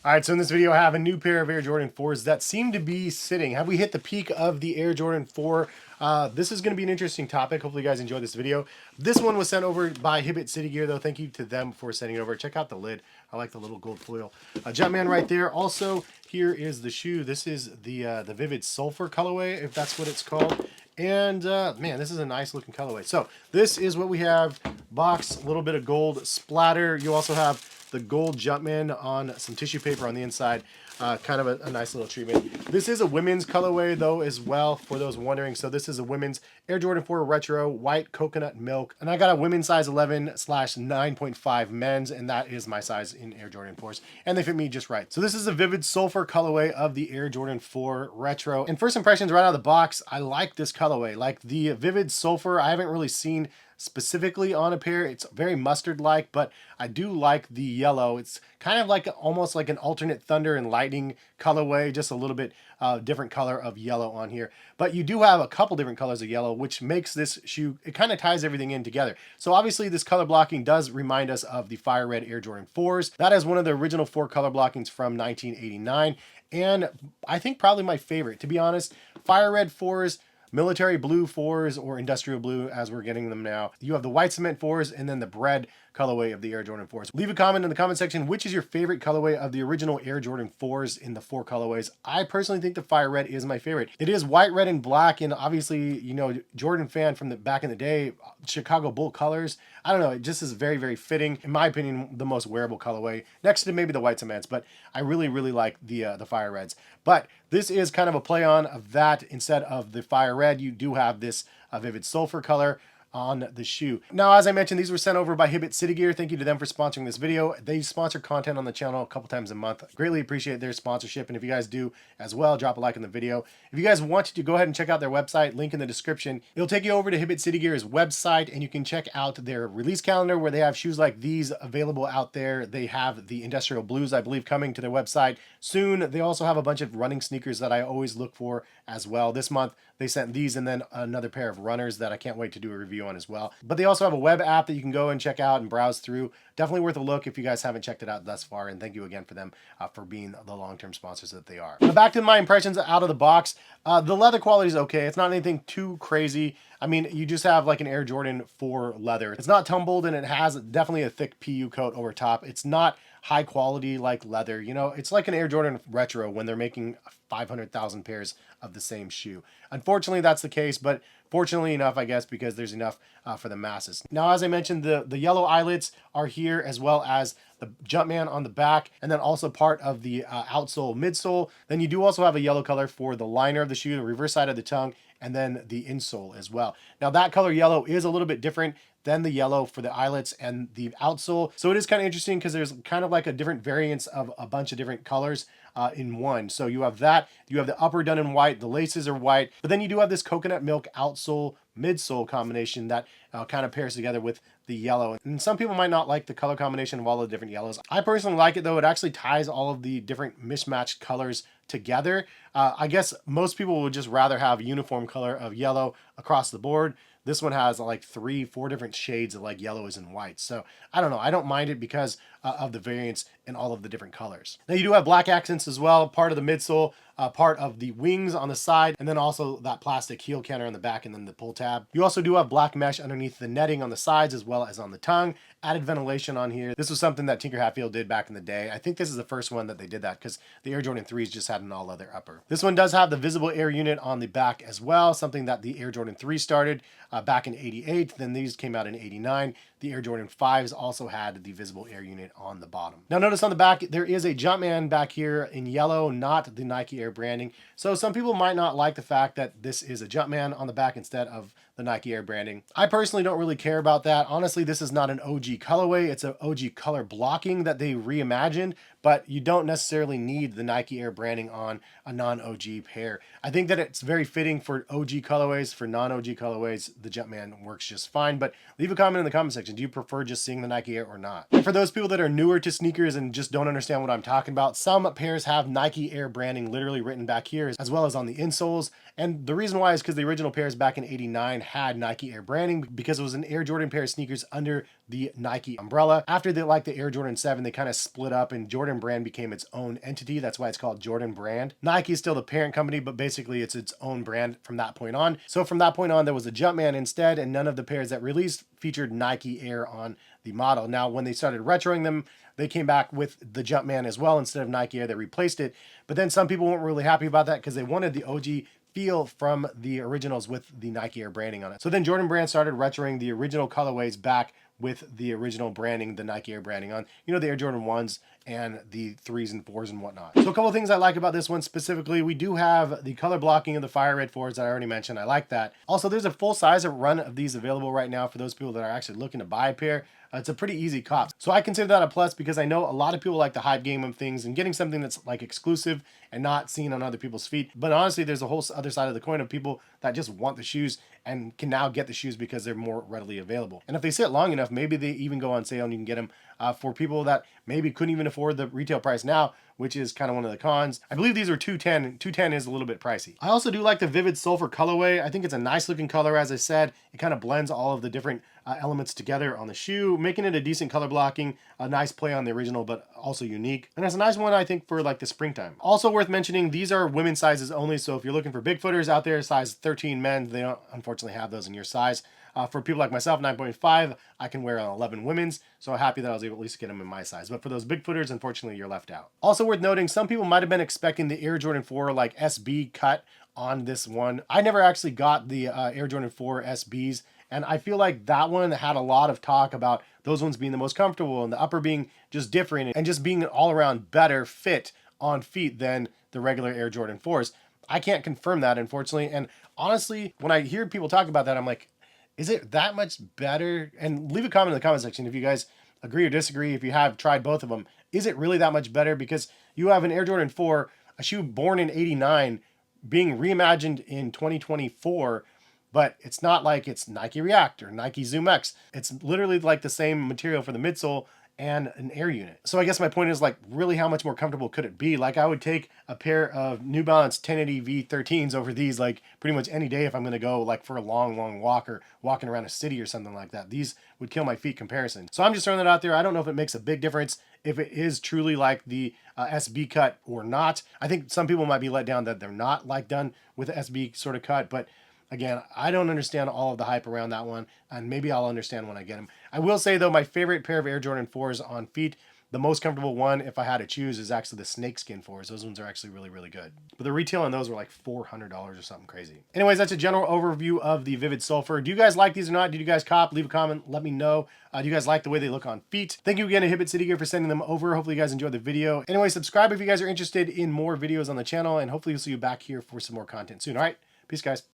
All right, so in this video, I have a new pair of Air Jordan 4s that seem to be sitting. Have we hit the peak of the Air Jordan 4? This is going to be an interesting topic. Hopefully you guys enjoyed this video. This one was sent over by Hibbett City Gear, though. Thank you to them for sending it over. Check out the lid. I like the little gold foil. Jumpman right there. Also, here is the shoe. This is the Vivid Sulfur colorway, if that's what it's called. And man, this is a nice looking colorway. So this is what we have. Box, a little bit of gold splatter. You also have the gold Jumpman on some tissue paper on the inside. Kind of a nice little treatment. This is a women's colorway though as well, for those wondering. So this is a women's Air Jordan 4 Retro white coconut milk, and I got a women's size 11/9.5 men's, and that is my size in Air Jordan 4s, and they fit me just right. So this is a Vivid Sulfur colorway of the Air Jordan 4 Retro, and first impressions right out of the box, I like this colorway. Like the Vivid Sulfur, I haven't really seen specifically on a pair. It's very mustard like, but I do like the yellow. It's kind of like almost like an alternate thunder and lightning colorway, just a little bit different color of yellow on here. But you do have a couple different colors of yellow, which makes this shoe, it kind of ties everything in together. So obviously this color blocking does remind us of the fire red Air Jordan 4s. That is one of the original 4 color blockings from 1989, and I think probably my favorite, to be honest. Fire red 4s, military blue 4s, or industrial blue as we're getting them now. You have the white cement 4s and then the bread colorway of the Air Jordan 4s. Leave a comment in the comment section, which is your favorite colorway of the original Air Jordan 4s in the 4 colorways. I personally think the fire red is my favorite. It is white, red, and black, and obviously, you know, Jordan fan from the back in the day, Chicago Bull colors. I don't know, it just is very, very fitting. In my opinion, the most wearable colorway, next to maybe the white cements, but I really, really like the fire reds. But this is kind of a play on of that. Instead of the fire red, you do have this Vivid Sulfur color on the shoe. Now, as I mentioned, these were sent over by Hibbett City Gear. Thank you to them for sponsoring this video. They sponsor content on the channel a couple times a month. Greatly appreciate their sponsorship, and if you guys do as well, drop a like on the video. If you guys want to, go ahead and check out their website, link in the description. It'll take you over to Hibbett City Gear's website, and you can check out their release calendar where they have shoes like these available out there. They have the industrial blues, I believe, coming to their website soon. They also have a bunch of running sneakers that I always look for as well. This month, they sent these and then another pair of runners that I can't wait to do a review on as well. But they also have a web app that you can go and check out and browse through. Definitely worth a look if you guys haven't checked it out thus far, and thank you again for them for being the long-term sponsors that they are. Now back to my impressions out of the box. The leather quality is okay. It's not anything too crazy. I mean, you just have like an Air Jordan 4 leather. It's not tumbled, and it has definitely a thick PU coat over top. It's not high quality like leather. You know, it's like an Air Jordan Retro when they're making 500,000 pairs of the same shoe. Unfortunately, that's the case, but fortunately enough, I guess, because there's enough for the masses. Now, as I mentioned, the yellow eyelets are here, as well as the Jumpman on the back, and then also part of the outsole, midsole. Then you do also have a yellow color for the liner of the shoe, the reverse side of the tongue, and then the insole as well. Now, that color yellow is a little bit different than the yellow for the eyelets and the outsole. So it is kind of interesting because there's kind of like a different variance of a bunch of different colors in one. So you have that, you have the upper done in white, the laces are white, but then you do have this coconut milk outsole, midsole combination that kind of pairs together with the yellow. And some people might not like the color combination of all the different yellows. I personally like it though. It actually ties all of the different mismatched colors together. I guess most people would just rather have uniform color of yellow across the board. This one has like 3-4 different shades of like yellows and whites. So I don't know. I don't mind it because of the variance in all of the different colors. Now you do have black accents as well, part of the midsole, part of the wings on the side, and then also that plastic heel canter on the back, and then the pull tab. You also do have black mesh underneath the netting on the sides as well as on the tongue. Added ventilation on here. This was something that Tinker Hatfield did back in the day. I think this is the first one that they did that because the Air Jordan 3s just had an all leather upper. This one does have the visible air unit on the back as well, something that the Air Jordan 3 started back in '88. Then these came out in '89. The Air Jordan 5s also had the visible air unit on the bottom. Now notice on the back, there is a Jumpman back here in yellow, not the Nike Air branding. So some people might not like the fact that this is a Jumpman on the back instead of the Nike Air branding. I personally don't really care about that. Honestly, this is not an OG colorway. It's an OG color blocking that they reimagined, but you don't necessarily need the Nike Air branding on a non-OG pair. I think that it's very fitting for OG colorways. For non-OG colorways, the Jumpman works just fine, but leave a comment in the comment section. Do you prefer just seeing the Nike Air or not? And for those people that are newer to sneakers and just don't understand what I'm talking about, some pairs have Nike Air branding literally written back here, as well as on the insoles. And the reason why is because the original pairs back in '89 had Nike Air branding because it was an Air Jordan pair of sneakers under the Nike umbrella. After the Air Jordan 7, they kind of split up and Jordan Brand became its own entity. That's why it's called Jordan Brand. Nike is still the parent company, but basically it's its own brand from that point on. So from that point on, there was a Jumpman instead, and none of the pairs that released featured Nike Air on the model. Now, when they started retroing them, they came back with the Jumpman as well instead of Nike Air. They replaced it. But then some people weren't really happy about that because they wanted the OG feel from the originals with the Nike Air branding on it. So then Jordan Brand started retroing the original colorways back with the original branding, the Nike Air branding on, the Air Jordan 1s and the 3s and 4s and whatnot. So a couple of things I like about this one specifically, we do have the color blocking of the fire red 4s that I already mentioned. I like that. Also, there's a full size run of these available right now for those people that are actually looking to buy a pair. It's a pretty easy cop. So I consider that a plus because I know a lot of people like the hype game of things and getting something that's like exclusive and not seen on other people's feet. But honestly, there's a whole other side of the coin of people that just want the shoes and can now get the shoes because they're more readily available. And if they sit long enough, maybe they even go on sale and you can get them for people that maybe couldn't even afford the retail price now, which is kind of one of the cons. I believe these are $210. $210 is a little bit pricey. I also do like the Vivid Sulfur colorway. I think it's a nice looking color. As I said, it kind of blends all of the different elements together on the shoe, making it a decent color blocking, a nice play on the original, but also unique. And it's a nice one, I think, for like the springtime. Also worth mentioning, these are women's sizes only. So if you're looking for big footers out there, size 13 men, they don't unfortunately have those in your size. For people like myself, 9.5, I can wear an 11 women's, so I'm happy that I was able to at least get them in my size. But for those big footers, unfortunately, you're left out. Also worth noting, some people might have been expecting the Air Jordan 4 like SB cut on this one. I never actually got the Air Jordan 4 SBs, and I feel like that one had a lot of talk about those ones being the most comfortable and the upper being just different and just being an all-around better fit on feet than the regular Air Jordan 4s. I can't confirm that, unfortunately, and honestly, when I hear people talk about that, I'm like, is it that much better? And leave a comment in the comment section if you guys agree or disagree, if you have tried both of them. Is it really that much better? Because you have an Air Jordan 4, a shoe born in 89, being reimagined in 2024, but it's not like it's Nike React or Nike Zoom X. It's literally like the same material for the midsole and an air unit. So I guess my point is, like, really how much more comfortable could it be? Like, I would take a pair of New Balance 1080 V13s over these like pretty much any day if I'm going to go like for a long walk or walking around a city or something like that. These would kill my feet comparison. So I'm just throwing that out there. I don't know if it makes a big difference if it is truly like the SB cut or not. I think some people might be let down that they're not like done with the SB sort of cut, but again, I don't understand all of the hype around that one, and maybe I'll understand when I get them. I will say, though, my favorite pair of Air Jordan 4s on feet, the most comfortable one, if I had to choose, is actually the snakeskin 4s. Those ones are actually really, really good. But the retail on those were like $400 or something crazy. Anyways, that's a general overview of the Vivid Sulfur. Do you guys like these or not? Did you guys cop? Leave a comment. Let me know. Do you guys like the way they look on feet? Thank you again to Hibbett City Gear for sending them over. Hopefully you guys enjoyed the video. Anyway, subscribe if you guys are interested in more videos on the channel, and hopefully we'll see you back here for some more content soon. All right? Peace, guys.